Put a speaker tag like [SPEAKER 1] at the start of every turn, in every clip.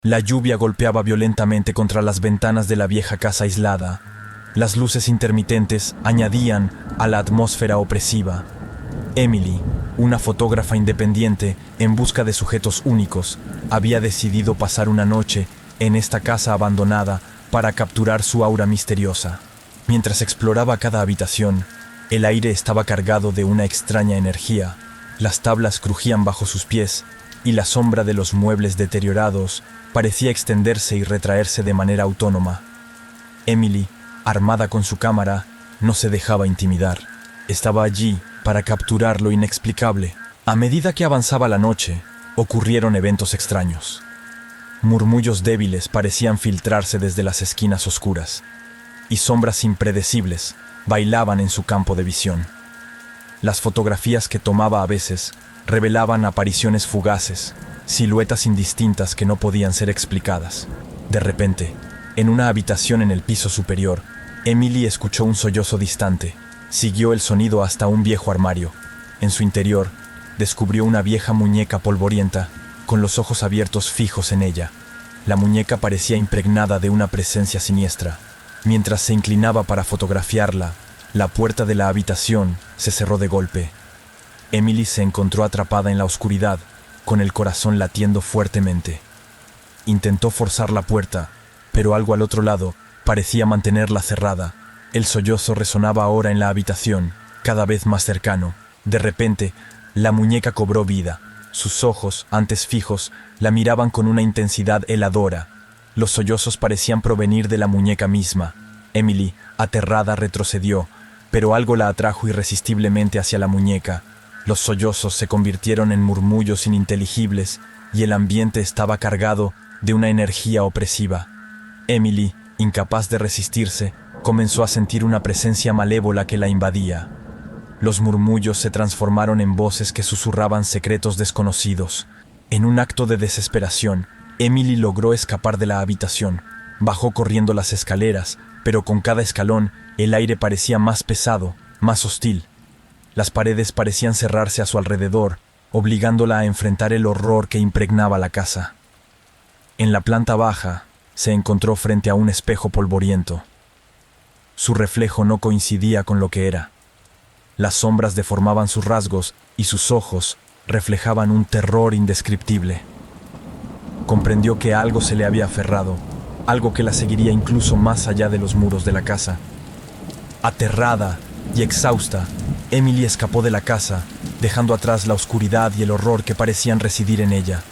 [SPEAKER 1] La lluvia golpeaba violentamente contra las ventanas de la vieja casa aislada. Las luces intermitentes añadían a la atmósfera opresiva. Emily, una fotógrafa independiente en busca de sujetos únicos, había decidido pasar una noche en esta casa abandonada para capturar su aura misteriosa. Mientras exploraba cada habitación, el aire estaba cargado de una extraña energía. Las tablas crujían bajo sus pies y la sombra de los muebles deteriorados parecía extenderse y retraerse de manera autónoma. Emily, armada con su cámara, no se dejaba intimidar. Estaba allí para capturar lo inexplicable. A medida que avanzaba la noche, ocurrieron eventos extraños. Murmullos débiles parecían filtrarse desde las esquinas oscuras, y sombras impredecibles bailaban en su campo de visión. Las fotografías que tomaba a veces revelaban apariciones fugaces, siluetas indistintas que no podían ser explicadas. De repente, en una habitación en el piso superior, Emily escuchó un sollozo distante. Siguió el sonido hasta un viejo armario. En su interior, descubrió una vieja muñeca polvorienta, con los ojos abiertos fijos en ella. La muñeca parecía impregnada de una presencia siniestra. Mientras se inclinaba para fotografiarla, la puerta de la habitación se cerró de golpe. Emily se encontró atrapada en la oscuridad, con el corazón latiendo fuertemente. Intentó forzar la puerta, pero algo al otro lado parecía mantenerla cerrada. El sollozo resonaba ahora en la habitación, cada vez más cercano. De repente, la muñeca cobró vida. Sus ojos, antes fijos, la miraban con una intensidad heladora. Los sollozos parecían provenir de la muñeca misma. Emily, aterrada, retrocedió, pero algo la atrajo irresistiblemente hacia la muñeca. Los sollozos se convirtieron en murmullos ininteligibles y el ambiente estaba cargado de una energía opresiva. Emily, incapaz de resistirse, comenzó a sentir una presencia malévola que la invadía. Los murmullos se transformaron en voces que susurraban secretos desconocidos. En un acto de desesperación, Emily logró escapar de la habitación. Bajó corriendo las escaleras, pero con cada escalón el aire parecía más pesado, más hostil. Las paredes parecían cerrarse a su alrededor, obligándola a enfrentar el horror que impregnaba la casa. En la planta baja, se encontró frente a un espejo polvoriento. Su reflejo no coincidía con lo que era. Las sombras deformaban sus rasgos y sus ojos reflejaban un terror indescriptible. Comprendió que algo se le había aferrado, algo que la seguiría incluso más allá de los muros de la casa. Aterrada y exhausta, Emily escapó de la casa, dejando atrás la oscuridad y el horror que parecían residir en ella.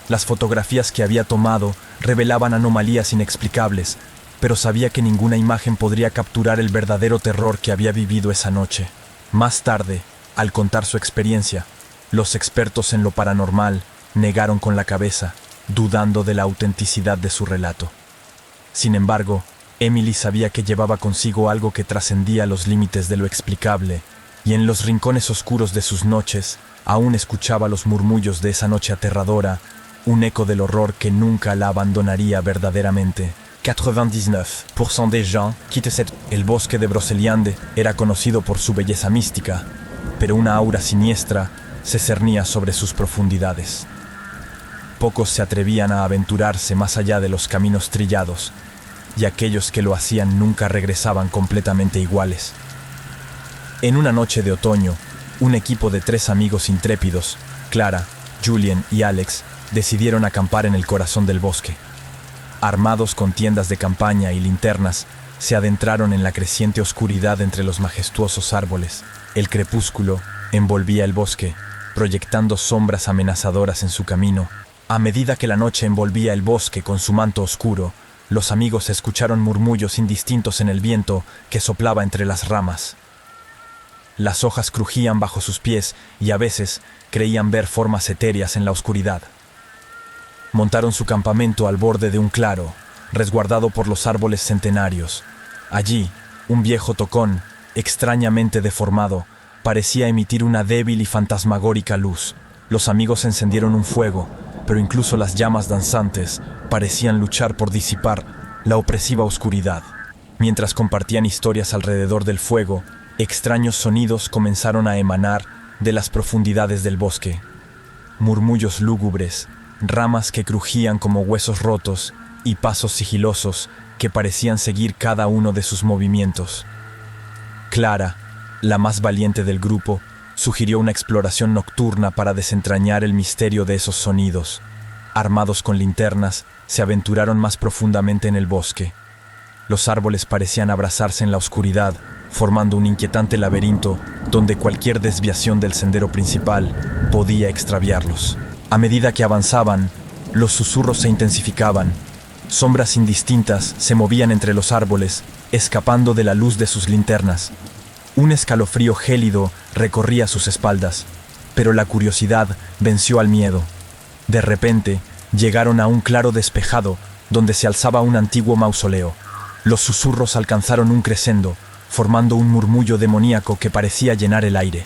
[SPEAKER 1] Las fotografías que había tomado revelaban anomalías inexplicables, pero sabía que ninguna imagen podría capturar el verdadero terror que había vivido esa noche. Más tarde, al contar su experiencia, los expertos en lo paranormal negaron con la cabeza, dudando de la autenticidad de su relato. Sin embargo, Emily sabía que llevaba consigo algo que trascendía los límites de lo explicable, y en los rincones oscuros de sus noches aún escuchaba los murmullos de esa noche aterradora, un eco del horror que nunca la abandonaría verdaderamente. 99% des gens quittent cette... El bosque de Broceliande era conocido por su belleza mística, pero una aura siniestra se cernía sobre sus profundidades. Pocos se atrevían a aventurarse más allá de los caminos trillados, y aquellos que lo hacían nunca regresaban completamente iguales. En una noche de otoño, un equipo de 3 amigos intrépidos, Clara, Julien y Alex, decidieron acampar en el corazón del bosque. Armados con tiendas de campaña y linternas, se adentraron en la creciente oscuridad entre los majestuosos árboles. El crepúsculo envolvía el bosque, proyectando sombras amenazadoras en su camino. A medida que la noche envolvía el bosque con su manto oscuro, los amigos escucharon murmullos indistintos en el viento que soplaba entre las ramas. Las hojas crujían bajo sus pies y a veces creían ver formas etéreas en la oscuridad. Montaron su campamento al borde de un claro, resguardado por los árboles centenarios. Allí, un viejo tocón, extrañamente deformado, parecía emitir una débil y fantasmagórica luz. Los amigos encendieron un fuego, pero incluso las llamas danzantes parecían luchar por disipar la opresiva oscuridad. Mientras compartían historias alrededor del fuego, extraños sonidos comenzaron a emanar de las profundidades del bosque. Murmullos lúgubres, ramas que crujían como huesos rotos y pasos sigilosos que parecían seguir cada uno de sus movimientos. Clara, la más valiente del grupo, sugirió una exploración nocturna para desentrañar el misterio de esos sonidos. Armados con linternas, se aventuraron más profundamente en el bosque. Los árboles parecían abrazarse en la oscuridad, formando un inquietante laberinto donde cualquier desviación del sendero principal podía extraviarlos. A medida que avanzaban, los susurros se intensificaban. Sombras indistintas se movían entre los árboles, escapando de la luz de sus linternas. Un escalofrío gélido recorría sus espaldas, pero la curiosidad venció al miedo. De repente, llegaron a un claro despejado donde se alzaba un antiguo mausoleo. Los susurros alcanzaron un crescendo, formando un murmullo demoníaco que parecía llenar el aire.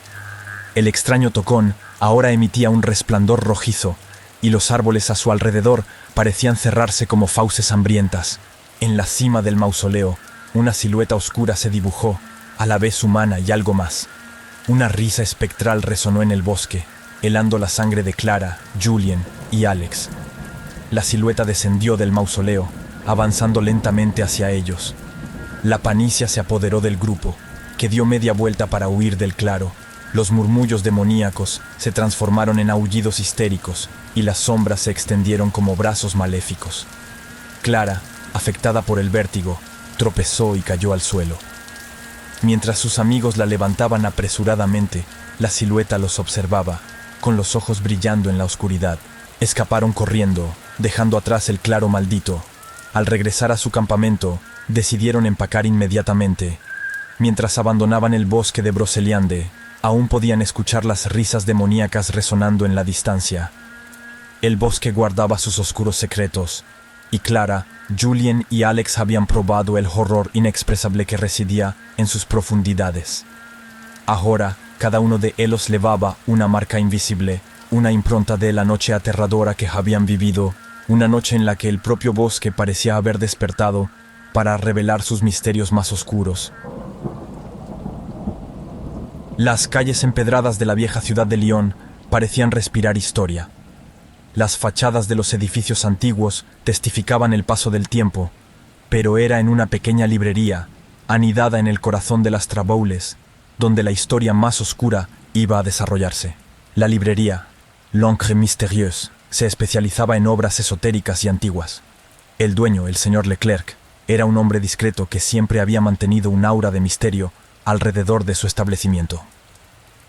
[SPEAKER 1] El extraño tocón ahora emitía un resplandor rojizo, y los árboles a su alrededor parecían cerrarse como fauces hambrientas. En la cima del mausoleo, una silueta oscura se dibujó, a la vez humana y algo más. Una risa espectral resonó en el bosque, helando la sangre de Clara, Julien y Alex. La silueta descendió del mausoleo, avanzando lentamente hacia ellos. La panicia se apoderó del grupo, que dio media vuelta para huir del claro. Los murmullos demoníacos se transformaron en aullidos histéricos y las sombras se extendieron como brazos maléficos. Clara, afectada por el vértigo, tropezó y cayó al suelo. Mientras sus amigos la levantaban apresuradamente, la silueta los observaba, con los ojos brillando en la oscuridad. Escaparon corriendo, dejando atrás el claro maldito. Al regresar a su campamento, decidieron empacar inmediatamente. Mientras abandonaban el bosque de Broceliande, aún podían escuchar las risas demoníacas resonando en la distancia. El bosque guardaba sus oscuros secretos, y Clara, Julien y Alex habían probado el horror inexpresable que residía en sus profundidades. Ahora, cada uno de ellos llevaba una marca invisible, una impronta de la noche aterradora que habían vivido, una noche en la que el propio bosque parecía haber despertado para revelar sus misterios más oscuros. Las calles empedradas de la vieja ciudad de Lyon parecían respirar historia. Las fachadas de los edificios antiguos testificaban el paso del tiempo, pero era en una pequeña librería, anidada en el corazón de las Traboules, donde la historia más oscura iba a desarrollarse. La librería, L'Encre Mystérieuse, se especializaba en obras esotéricas y antiguas. El dueño, el señor Leclerc, era un hombre discreto que siempre había mantenido un aura de misterio alrededor de su establecimiento.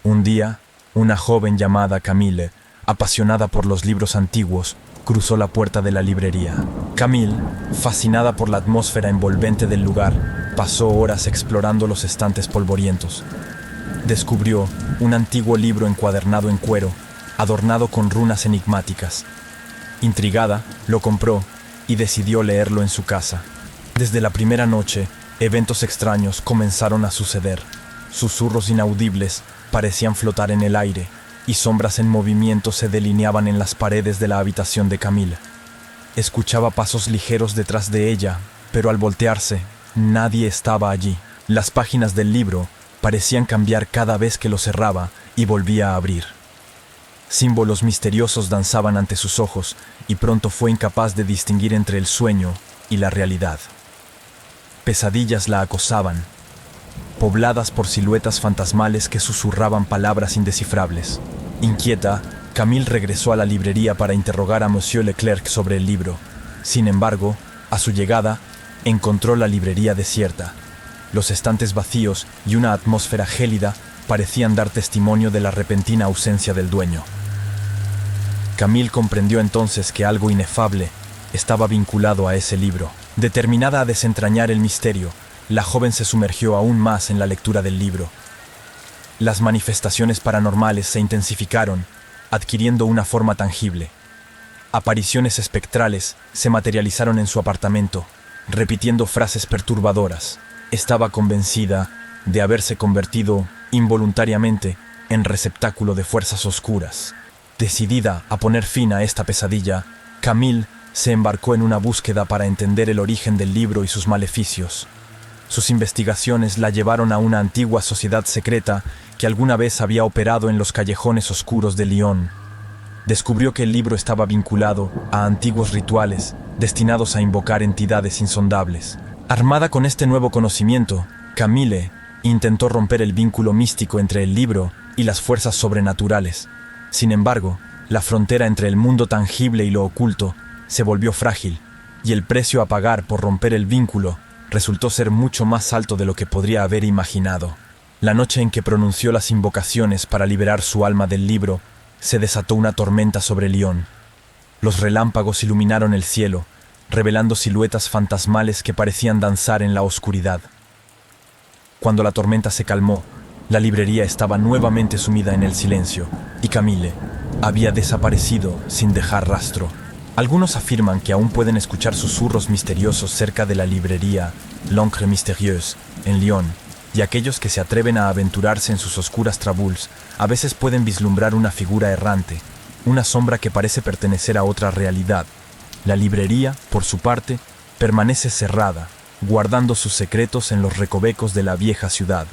[SPEAKER 1] Un día, una joven llamada Camille, apasionada por los libros antiguos, cruzó la puerta de la librería. Camille, fascinada por la atmósfera envolvente del lugar, pasó horas explorando los estantes polvorientos. Descubrió un antiguo libro encuadernado en cuero, adornado con runas enigmáticas. Intrigada, lo compró y decidió leerlo en su casa. Desde la primera noche, eventos extraños comenzaron a suceder. Susurros inaudibles parecían flotar en el aire, y sombras en movimiento se delineaban en las paredes de la habitación de Camille. Escuchaba pasos ligeros detrás de ella, pero al voltearse, nadie estaba allí. Las páginas del libro parecían cambiar cada vez que lo cerraba y volvía a abrir. Símbolos misteriosos danzaban ante sus ojos y pronto fue incapaz de distinguir entre el sueño y la realidad. Pesadillas la acosaban, pobladas por siluetas fantasmales que susurraban palabras indescifrables. Inquieta, Camille regresó a la librería para interrogar a Monsieur Leclerc sobre el libro. Sin embargo, a su llegada, encontró la librería desierta. Los estantes vacíos y una atmósfera gélida parecían dar testimonio de la repentina ausencia del dueño. Camille comprendió entonces que algo inefable estaba vinculado a ese libro. Determinada a desentrañar el misterio, la joven se sumergió aún más en la lectura del libro. Las manifestaciones paranormales se intensificaron, adquiriendo una forma tangible. Apariciones espectrales se materializaron en su apartamento, repitiendo frases perturbadoras. Estaba convencida de haberse convertido, involuntariamente, en receptáculo de fuerzas oscuras. Decidida a poner fin a esta pesadilla, Camille se embarcó en una búsqueda para entender el origen del libro y sus maleficios. Sus investigaciones la llevaron a una antigua sociedad secreta que alguna vez había operado en los callejones oscuros de Lyon. descubrió que el libro estaba vinculado a antiguos rituales destinados a invocar entidades insondables. Armada con este nuevo conocimiento, Camille intentó romper el vínculo místico entre el libro y las fuerzas sobrenaturales. Sin embargo, la frontera entre el mundo tangible y lo oculto se volvió frágil, y el precio a pagar por romper el vínculo resultó ser mucho más alto de lo que podría haber imaginado. La noche en que pronunció las invocaciones para liberar su alma del libro, se desató una tormenta sobre Lyon. Los relámpagos iluminaron el cielo, revelando siluetas fantasmales que parecían danzar en la oscuridad. Cuando la tormenta se calmó, la librería estaba nuevamente sumida en el silencio, y Camille había desaparecido sin dejar rastro. Algunos afirman que aún pueden escuchar susurros misteriosos cerca de la librería L'Encre Mystérieuse, en Lyon, y aquellos que se atreven a aventurarse en sus oscuras traboules a veces pueden vislumbrar una figura errante, una sombra que parece pertenecer a otra realidad. La librería, por su parte, permanece cerrada, guardando sus secretos en los recovecos de la vieja ciudad.